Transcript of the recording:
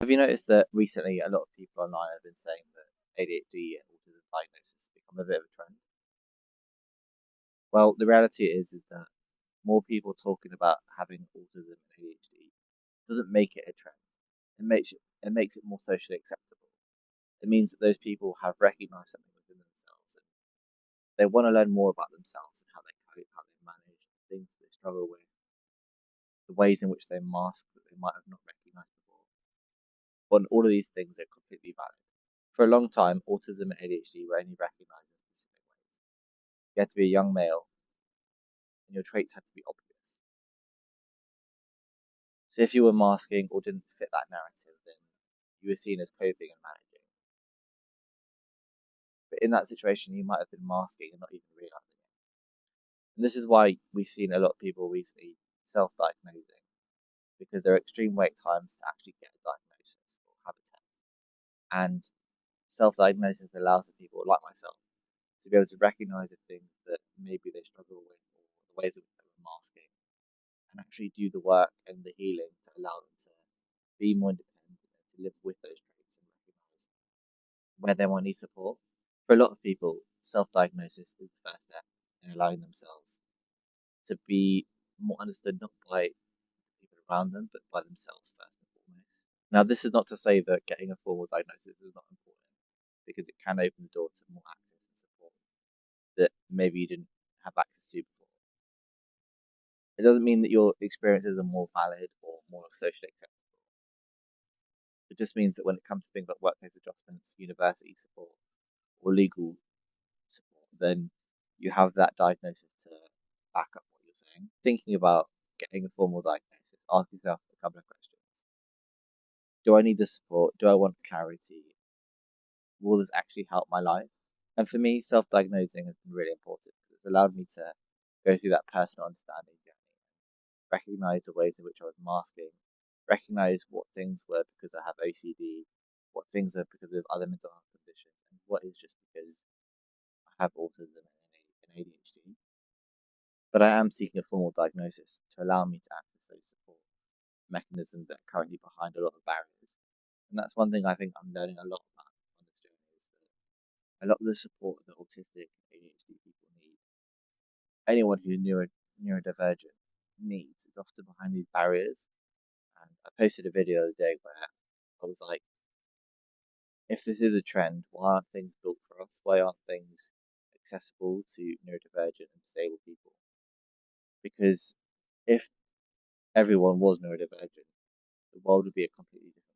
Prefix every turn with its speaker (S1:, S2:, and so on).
S1: Have you noticed that recently a lot of people online have been saying that ADHD and autism diagnosis has become a bit of a trend? Well, the reality is that more people talking about having autism and ADHD doesn't make it a trend. It makes it more socially acceptable. It means that those people have recognized something within themselves and they want to learn more about themselves and how they cope, how they manage the things that they struggle with, the ways in which they mask that they might have not recognized before. But all of these things are completely valid. For a long time, autism and ADHD were only recognized in specific ways. You had to be a young male, and your traits had to be obvious. So if you were masking or didn't fit that narrative, then you were seen as coping and managing. But in that situation, you might have been masking and not even realizing it. And this is why we've seen a lot of people recently self-diagnosing, because there are extreme wait times to actually get a diagnosis or have a test. And self-diagnosis allows people like myself to be able to recognize the things that maybe they struggle with or the ways in which they were masking and actually do the work and the healing to allow them to be more independent and to live with those traits and recognize where they might need support. For a lot of people, self-diagnosis is the first step in allowing themselves to be more understood not by people around them, but by themselves first and foremost. Now, this is not to say that getting a formal diagnosis is not important, because it can open the door to more access and support that maybe you didn't have access to before. It doesn't mean that your experiences are more valid or more socially acceptable. It just means that when it comes to things like workplace adjustments, university support, or legal support, then you have that diagnosis to back up what you're saying. Thinking about getting a formal diagnosis, ask yourself a couple of questions. Do I need the support? Do I want clarity? Will this actually help my life? And for me, self-diagnosing has been really important because it's allowed me to go through that personal understanding journey, recognize the ways in which I was masking, recognize what things were because I have OCD, what things are because of other mental health conditions, and what is just because I have autism and ADHD. But I am seeking a formal diagnosis to allow me to access those support mechanisms that are currently behind a lot of barriers. And that's one thing I think I'm learning a lot about on this journey, is that a lot of the support that autistic ADHD people need, anyone who's neurodivergent needs, is often behind these barriers. And I posted a video the other day where I was like, if this is a trend, why aren't things built for us? Why aren't things accessible to neurodivergent and disabled people? Because if everyone was neurodivergent, the world would be a completely different